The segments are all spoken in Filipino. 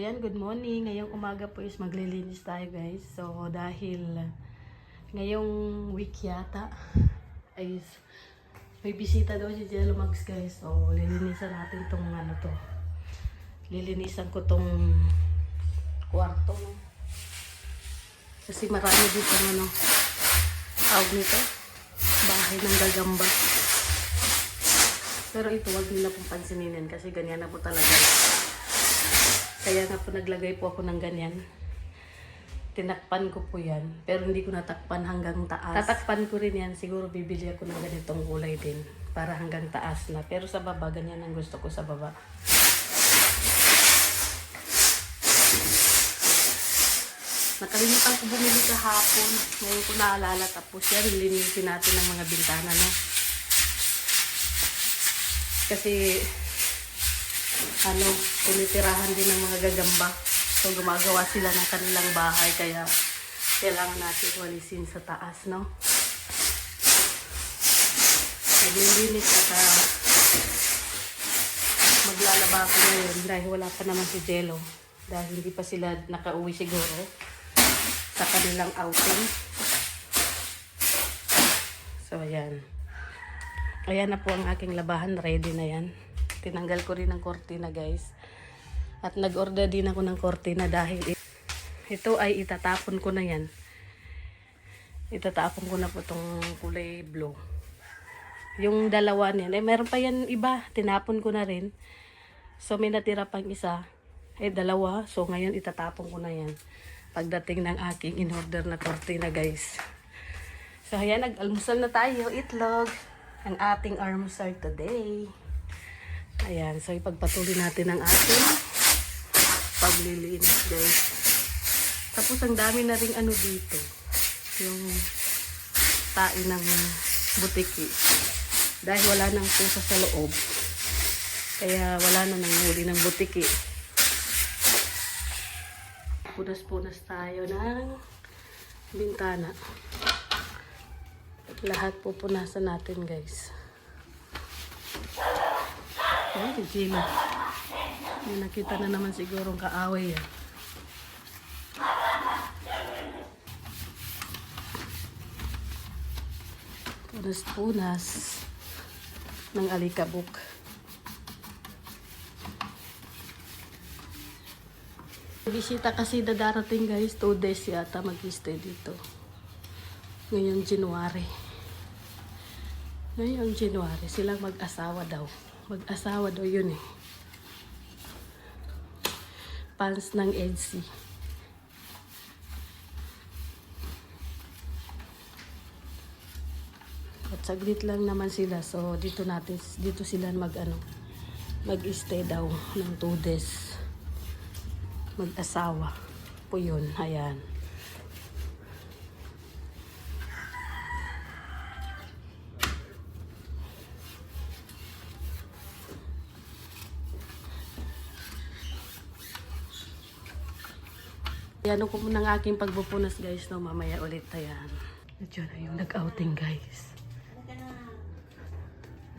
yan, good morning. Ngayong umaga po is maglilinis tayo guys. So dahil ngayong week yata ay may bisita daw si Jello Mags guys. So lilinisan natin tong ano to. Lilinisan ko tong kwarto. No? Kasi marami dito ano, tawag nito, bahay ng gagamba. Pero ito wag nila pong pansinin kasi ganyan na po talaga. Kaya nga po naglagay po ako ng ganyan. Tinakpan ko po yan. Pero hindi ko natakpan hanggang taas. Tatakpan ko rin yan. Siguro bibili ako ng ganitong kulay din. Para hanggang taas na. Pero sa baba, ganyan ang gusto ko sa baba. Nakalimutan ko bumili kahapon. Ngayon ko naalala. Tapos yan, linisin natin ng mga bintana. No? Kasi tinitirahan din ng mga gagamba. So gumagawa sila ng kanilang bahay kaya kailangan natin walisin sa taas, no? Naglilinis at maglalaba ako ngayon dahil wala pa naman si Jello. Dahil hindi pa sila nakauwi siguro sa kanilang outing. So ayan. Ayan na po ang aking labahan. Ready na yan. Tinanggal ko rin ang kortina guys. At nag-order din ako ng kortina dahil ito ay itatapon ko na yan. Itatapon ko na po itong kulay blue. Yung dalawa niyan. Meron pa yan iba. Tinapon ko na rin. So may natira pang isa. Dalawa. So ngayon itatapon ko na yan. Pagdating ng aking in-order na kortina guys. So ayan, nag-almusal na tayo. Itlog. Ang ating almusal today. Ayan, so ipagpatuloy natin ang ating paglilinis guys. Tapos ang dami na ring ano dito. Yung tae ng butiki. Dahil wala nang pusa sa loob. Kaya wala na nang huli ng butiki. Punas-punas tayo ng bintana. Lahat pupunasan natin guys. Ay, Jello. May nakita na naman sigurong kaaway yan. Punas-punas ng alikabok. Bisita kasi darating guys. 2 days yata mag-stay dito. Ngayong January. Ngayong January. Silang mag-asawa daw. Mag-asawa daw yun eh. Fans ng EDC. At saglit lang naman sila. So dito sila mag-stay daw ng 2 days. Mag-asawa po yun. Ayan. Yan ko muna ng aking pagpupunas guys, no, mamaya ulit ayan. Diyan na yung nag-outing guys.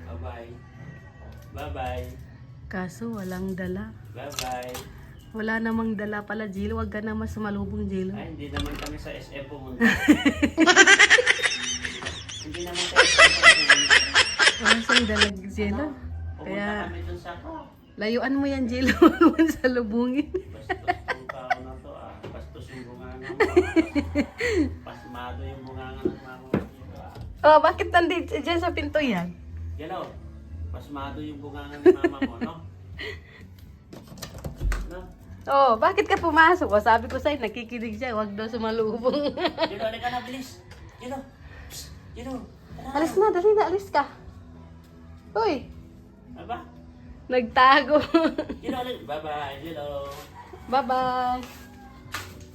Bye-bye. Bye-bye. Kaso walang dala. Bye-bye. Wala namang dala pala, Jello. Huwag ka naman sumalubong, Jello. Ay, hindi naman kami sa SM pumunta. Hindi naman sa SM pumunta. Wala siyang dala, Jello. Pumunta kami dun sa layuan mo yan, Jello. Huwag salubungin. bastos yung tao na to ah. Bastos yung bunganga mo. Pasmado yung bunganga ng mama mo dito ah. Oh, bakit nandito dyan sa pinto yan? Jello, pasmado yung bunganga ng mama mo, no? No? Oh, bakit ka pumasok? O, sabi ko sa'yo, nakikinig siya. Huwag daw sumalubong. Jello, halika na, bilis. Jello. Psst, Jello. Alis na, dali na, alis ka. Uy, Aba? nagtago. Jello, bye-bye, Jello. Bye-bye.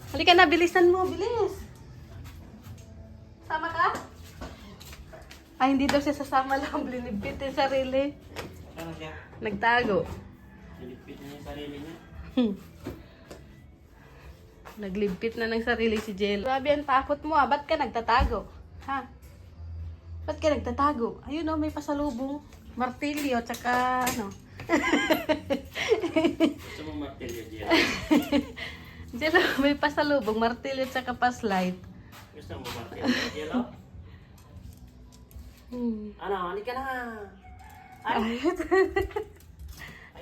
Halika na, bilisan mo, bilis. Sama ka? Ay, hindi daw siya sasama lang. Linipit yung sarili. Saan siya? Nagtago. Nilipit niya yung sarili niya. Naglimpit na ng sarili si Jello. Grabe ang takot mo ah. Ba't ka nagtatago? Ha? Ba't ka nagtatago? Ayun oh, may pasalubong. Martilyo, tsaka ano. Gusto mong martilyo, Jello? Jello, may pasalubong, martilyo at saka paslight. Gusto mo martilyo, Jello? Ano, hindi ka na. Ay,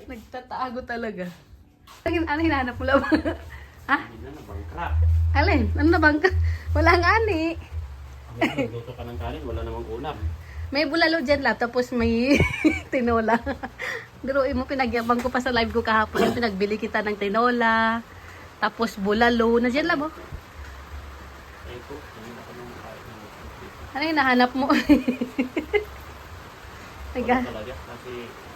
Nagtatago talaga. Ano hinahanap mo lang? Ha? hindi na nabangka. Alin? Ano na bang? Wala nga ani. Nagluto ka ng kanin, wala namang ulam. May bulalo dyan lang, tapos may tinola. Biruin mo, pinagyabang ko pa sa live ko kahapon. Yung pinagbili kita ng tinola, tapos bulalo. Nandiyan lang, oh. Ay ko, hindi na ka nang kain ng Ano yung nahanap mo? wala talaga, kasi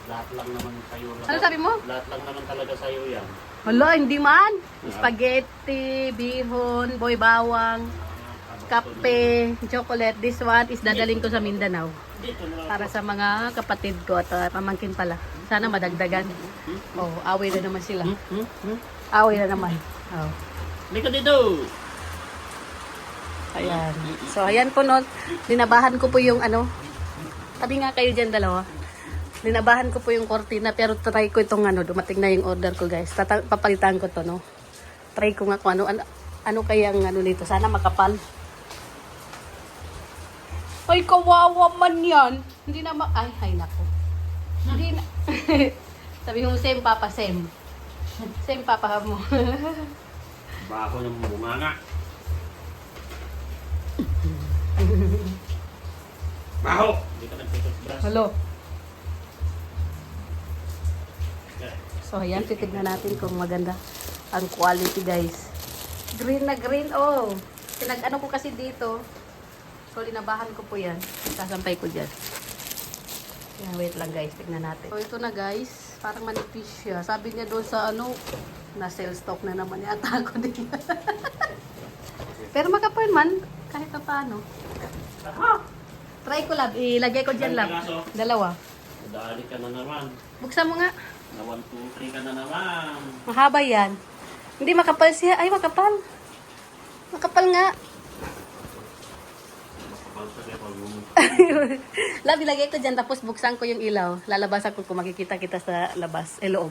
lahat lang naman sa'yo. Ano sabi mo? Lahat lang naman talaga sa'yo yan. Hala, hindi man. Spaghetti, bihon, boy bawang, kape, chocolate. This one is dadaling ko sa Mindanao. Dito na lang. Para sa mga kapatid ko at pamangkin pala. Sana madagdagan. Oh, away na naman sila. Away na naman. Oh. Hindi ka dito. Ayan. So, ayan po no. Dinabahan ko po yung ano. Tabi nga kayo dyan dalawa. Dinabahan ko po yung cortina pero try ko itong ano. Dumating na yung order ko guys. Papalitan ko to no. Try ko nga kung ano kayang ano nito. Sana makapal. Ay, kawawa man yan. Hindi na ay, nako. Hindi na. Sabi mo, same papa, same. Same papa mo. Baho ng bunganga. Baho! Hindi ka nagtututbrush. Hello. So, ayan, titignan natin kung maganda ang quality, guys. Green na green, oh. Pinag-ano ko kasi dito. So, linabahan ko po yan. Sasampay ko dyan. Yan, wait lang, guys. Tignan natin. So, ito na, guys. Parang manipis siya. Sabi niya doon sa, ano, na-sell stock na naman yata ako din. Pero makapal man. Kahit pa paano. Try ko, lab. Ilagay ko dyan, lab. Dalawa. Dali ka na naman. Buksan mo nga. Na 1, 2, 3 ka na naman. Mahaba yan. Hindi makapal siya. Ay, makapal. Makapal nga. Lab, ilagay ko dyan. Tapos buksan ko yung ilaw. Lalabasan ko kung makikita kita sa labas. Loob.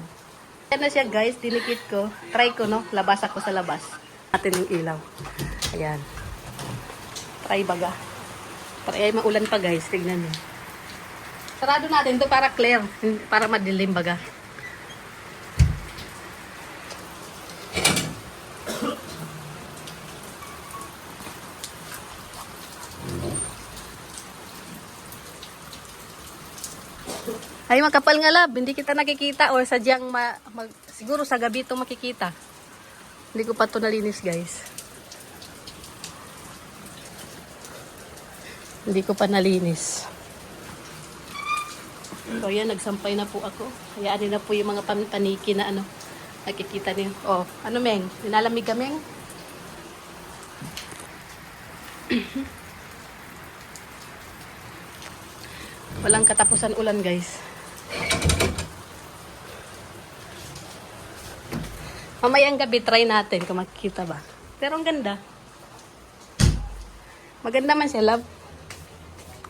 Yan na siya, guys. Dinikit ko. Try ko, no? Labasan ko sa labas. Natin yung ilaw. Ayan. Try baga. Ay, maulan pa, guys. Tignan nyo. Sarado natin ito para clear. Para madilim baga. Ay, makapal nga, lab. Hindi kita nakikita or sadyang siguro sa gabi ito makikita. Hindi ko pa ito nalinis, guys. Hindi ko pa nalinis. So, yan. Nagsampay na po ako. Hayaan na po yung mga paniki na ano. Nakikita niyo. Oh, ano, Meng? Nilalamig ka, Meng? Walang katapusan ulan, guys. Mamayang gabi, try natin kung makikita ba. Pero ang ganda. Maganda man siya, love.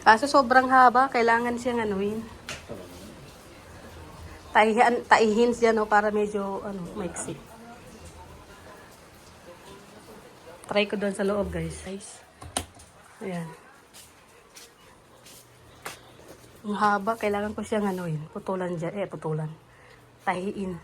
Kaso sobrang haba, kailangan siyang anuin. Taihin siya, no, para medyo maiksi. Try ko doon sa loob, guys. Ayan. Ang haba, kailangan ko siyang anuin. Putulan dyan. Putulan. Tahiin.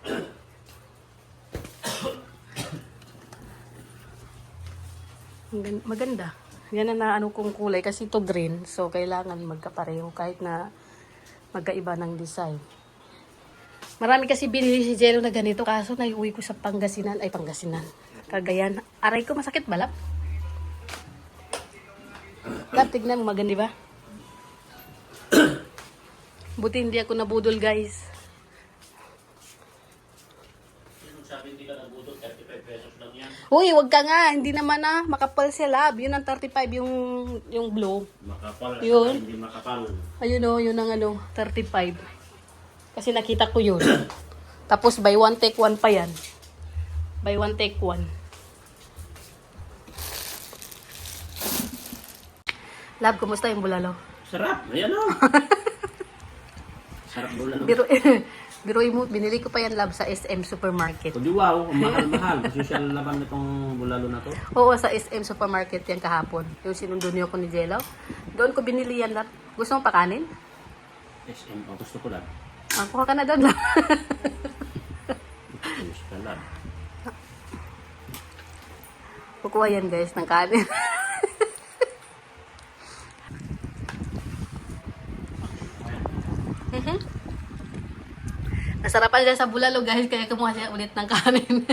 Maganda. Yan na ano kong kulay. Kasi ito green. So, kailangan magkapareho. Kahit na magkaiba ng design. Marami kasi binili si Jello na ganito. Kaso, naiuwi ko sa Pangasinan. Ay, Pangasinan. Cagayan. Aray ko, masakit ba, lap? Lap, tignan mo. Maganda ba? Buti hindi ako nabudol, guys. Sabi hindi ka nabudol, 35 pesos lang yan. Uy, wag ka nga. Hindi naman makapal siya, lab. Yun ang 35, yung blue. Makapal, Yun. hindi makapal. Ayun o, yun ang 35. Kasi nakita ko yun. Tapos buy one take one pa yan. Buy one take one. Lab, kumusta yung bulalo? Sarap, ayan o. Sarap bulalo. Biruin mo, binili ko pa yan love sa SM Supermarket. Kundi wow, ang mahal-mahal. Social laban nitong bulalo na to. Oo, sa SM Supermarket yan kahapon. Yung sinundo niyo ko ni Jello. Doon ko binili yan love. Gusto mo pakanin? SM, oh, gusto ko lang. Kuha ka na doon love. Gusto ko lang. Kukuha yan guys ng kanin. Nasarapan siya sa bulalo guys, kaya kumuha siya ulit ng kanin.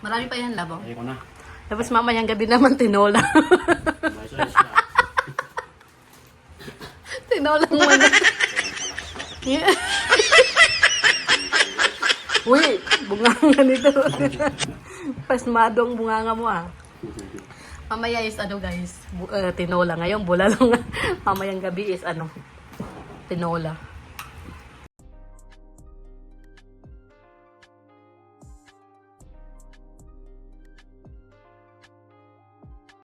Marami pa yan labo. Ayoko na. Tapos mamayang gabi naman tinola. May sauce na. Tinola mo na. Uy, bunganga nito. Pasmado ang bunganga mo ah. Mamaya is ano guys, tinola. Ngayon bulalo nga. Mamayang gabi is ano, tinola.